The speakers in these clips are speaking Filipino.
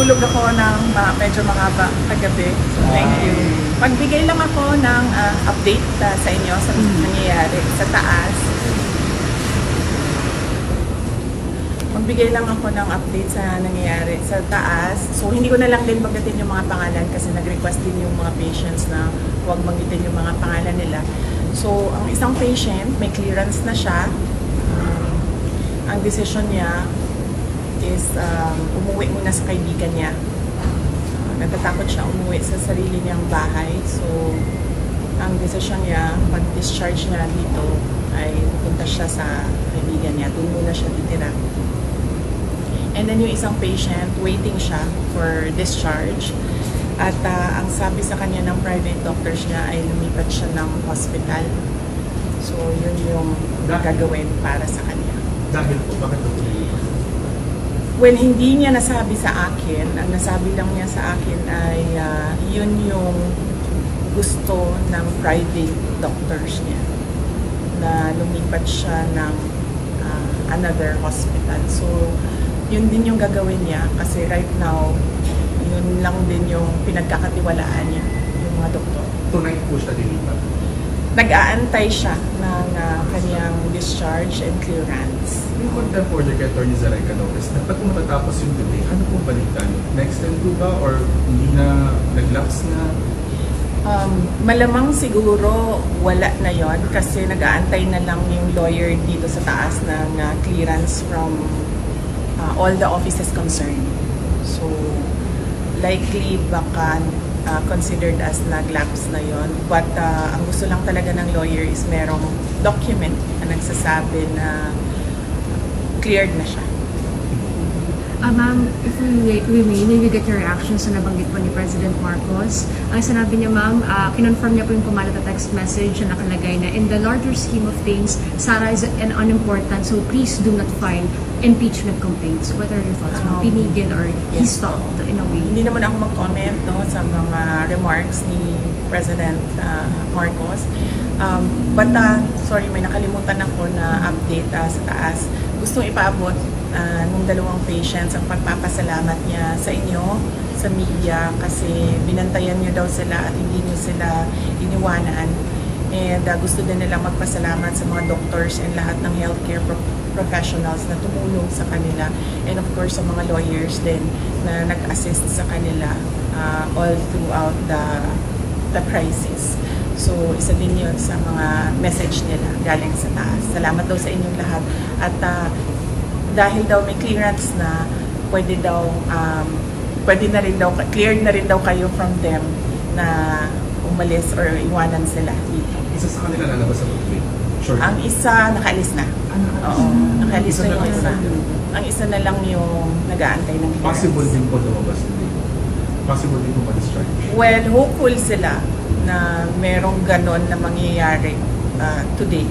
Natulog ako ng medyo mahaba kagabi. Thank you. Magbigay lang ako ng update sa inyo sa nangyayari sa taas. Magbigay lang ako ng update sa nangyayari sa taas. So, hindi ko na lang din banggitin yung mga pangalan kasi nag-request din yung mga patients na huwag banggitin yung mga pangalan nila. So, ang isang patient, may clearance na siya. Ang decision niya is umuwi muna sa kaibigan niya. Natatakot siya umuwi sa sarili niyang bahay. So, ang decision niya, pag-discharge niya dito, ay pupunta siya sa kaibigan niya. Doon muna siya titira. And then yung isang patient, waiting siya for discharge. At ang sabi sa kanya ng private doctors niya ay lumipat siya ng hospital. So, yun yung gagawin para sa kanya. Dahil po, bakit ito? Well, hindi niya nasabi sa akin. Ang nasabi lang niya sa akin ay yun yung gusto ng private doctors niya na lumipat siya ng another hospital. So, yun din yung gagawin niya kasi right now, yun lang din yung pinagkakatiwalaan niya, yung mga doktor. Tonight po siya dilipat. Nag-aantay siya ng kanyang discharge and clearance. Yung contempt order kay Atty. Zara Canoves, dapat kung matatapos yung today, ano pong balikan? Na-extend po ba or hindi na nag-lapse na? Malamang siguro wala na yon kasi nag-aantay na lang yung lawyer dito sa taas ng clearance from all the offices concerned. So, likely baka considered as nag-lapse na yon. But ang gusto lang talaga ng lawyer is merong document na nagsasabi na cleared na siya. Ma'am, if we may get your reaction sa nabanggit po ni President Marcos. Ang sinabi niya, ma'am, kinonfirm niya po yung pumalat na text message na nakalagay na in the larger scheme of things, Sara is an unimportant, so please do not file impeachment complaints. What are your thoughts, ma'am? Pinigil or he stopped in a way? Hindi naman ako mag-comment sa mga remarks ni President Marcos. But sorry, may nakalimutan ako na update sa taas. Gustong ipaabot nung dalawang patients ang pagpapasalamat niya sa inyo, sa media, kasi binantayan niyo daw sila at hindi niyo sila iniwanan. And gusto din nilang magpasalamat sa mga doctors and lahat ng healthcare professionals na tumulong sa kanila. And of course, sa mga lawyers din na nag-assist sa kanila all throughout the crisis. So, isa din yun sa mga message nila galing sa taas. Salamat daw sa inyong lahat. At dahil daw may clearance na, pwede na rin daw, cleared na rin daw kayo from them na umalis or iwanan sila dito. Isa sa kanila lalabas sa pag-tweet. Sure. Ang isa, nakaalis na. Oo, nakaalis na yung isa. Ang isa na lang yung nag-aantay ng clearance. Possible din po lumabas today. Possible din po ma-discharge. Well, hopeful sila na merong ganon na mangyayari today.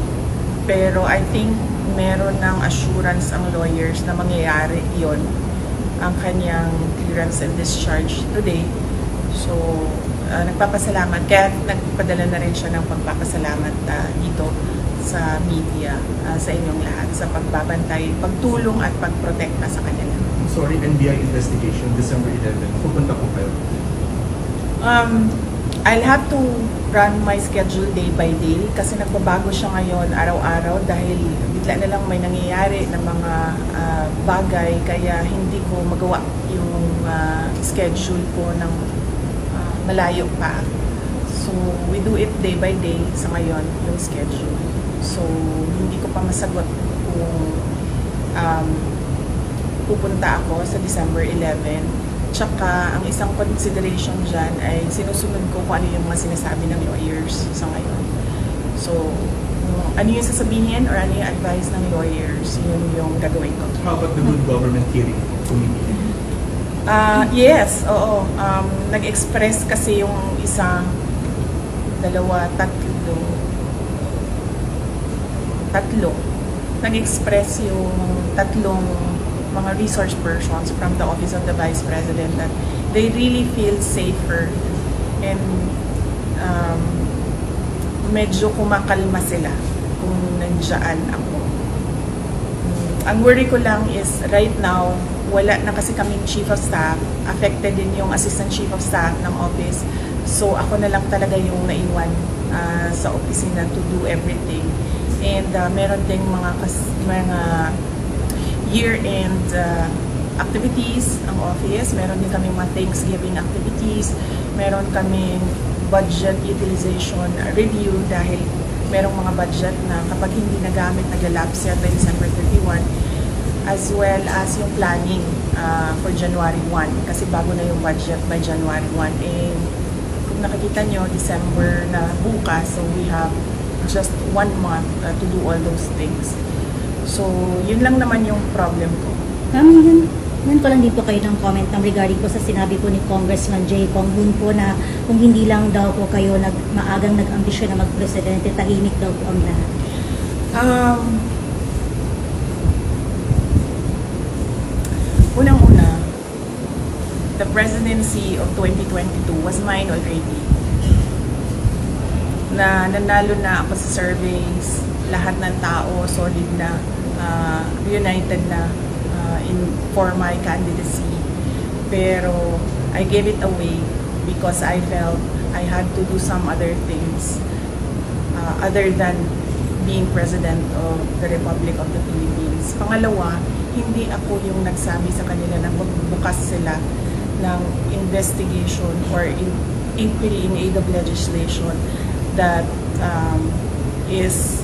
Pero I think meron ng assurance ang lawyers na mangyayari yon ang kanyang clearance and discharge today. So, nagpapasalamat. Kaya nagpadala na rin siya ng pagpapasalamat dito sa media, sa inyong lahat, sa pagbabantay, pagtulong at pagprotekta sa kanila. Sorry, NBI investigation, December 11. Pupunta po kayo. I'll have to run my schedule day by day kasi nagbabago siya ngayon araw-araw dahil bigla na lang may nangyayari na mga bagay kaya hindi ko magawa yung schedule ko ng malayo pa. So, we do it day by day sa ngayon, yung schedule. So, hindi ko pa masagot kung pupunta ako sa December 11. Tsaka, ang isang consideration dyan ay sinusunod ko kung ano yung mga sinasabi ng lawyers sa ngayon. So, ano yung sasabihin or ano yung advice ng lawyers, yun yung gagawin ko. How about the good government hearing committee? Yes, oo. Nag-express kasi yung isa, dalawa, tatlo. Nag-express yung tatlong mga resource persons from the Office of the Vice President that they really feel safer and medyo kumakalma sila kung nandiyan ako. Ang worry ko lang is right now, wala na kasi kaming chief of staff, affected din yung assistant chief of staff ng office. So ako na lang talaga yung naiwan sa opisina to do everything. And meron ding mga year-end activities ang office. Meron din kaming mga Thanksgiving activities. Meron kaming budget utilization review dahil merong mga budget na kapag hindi nagamit, naglalapse yan by December 31. As well as yung planning for January 1 kasi bago na yung budget by January 1. And kung nakikita nyo, December na bukas, so we have just 1 month to do all those things. So, yun lang naman yung problem ko. Ma'am, yun ko lang din po kayo ng comment regarding po sa sinabi po ni Congressman Jay Pong Hun po na kung hindi lang daw po kayo maagang nag-ambisyon na mag-presidente, tahimik daw po ang lahat. Unang-una, the presidency of 2022 was mine already. Na nanalo na ako sa surveys, lahat ng tao solid na, united na for my candidacy. Pero I gave it away because I felt I had to do some other things other than being President of the Republic of the Philippines. Pangalawa, hindi ako yung nagsabi sa kanila na magbubukas sila ng investigation or inquiry in aid of legislation that is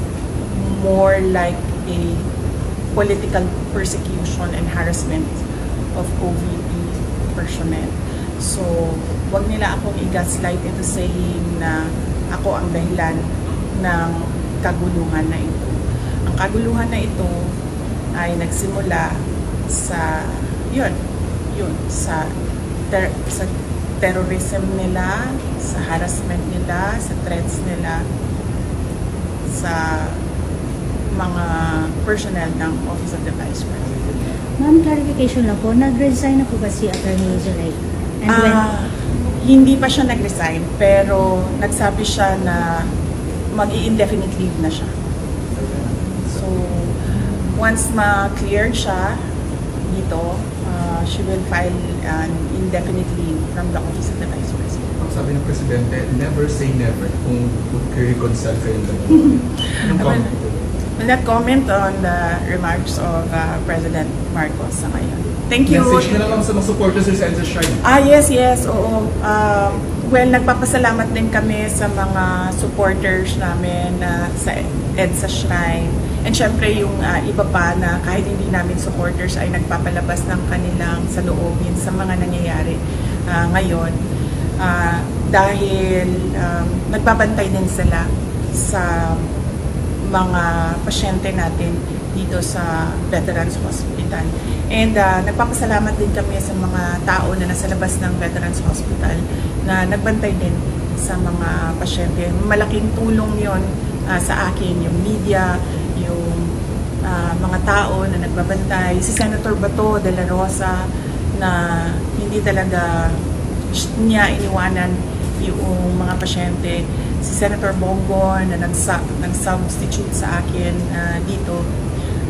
more like a political persecution and harassment of OVP personnel. So, wag nila akong i-gaslight into saying na ako ang dahilan ng kaguluhan na ito. Ang kaguluhan na ito ay nagsimula sa sa terrorism nila, sa harassment nila, sa threats nila sa mga personnel ng Office of the Vice President. Ma'am, clarification lang po, nag-resign na po ba si Attorney Zulay? And when? Hindi pa siya nag-resign, pero nagsabi siya na mag-i-indefinite leave na siya. So, once ma-cleared siya dito, she will file an indefinite leave from the Office of the Vice President. Ang sabi ng Presidente, never say never kung mag-reconcile kayong dalawa. Anong comment po? Will not comment on the remarks of President Marcos sa ngayon. Thank you. Message na lang sa mga supporters sa EDSA Shrine. Yes, oo. Well, nagpapasalamat din kami sa mga supporters namin sa EDSA Shrine. And syempre yung iba pa na kahit hindi namin supporters ay nagpapalabas ng kanilang saloobin sa mga nangyayari ngayon. Dahil nagbabantay din sila sa mga pasyente natin dito sa Veterans Hospital. And nagpapasalamat din kami sa mga tao na nasa labas ng Veterans Hospital na nagbantay din sa mga pasyente. Malaking tulong yon sa akin, yung media, yung mga tao na nagbabantay. Si Senator Bato de la Rosa na hindi talaga niya iniwanan yung mga pasyente. Si Senator Bongo na nag-substitute sa akin dito.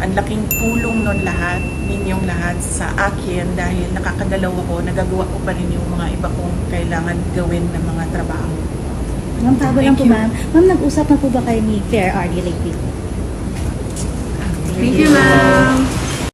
Ang laking tulong nun lahat, ninyong lahat sa akin dahil nakakagalaw ako, nagagawa ko pa rin yung mga iba kong kailangan gawin na mga trabaho. Ma'am, bago lang po Thank you. ma'am. Ma'am, nag-usap na po ba kayo ni Fair RD lately? Thank you, ma'am.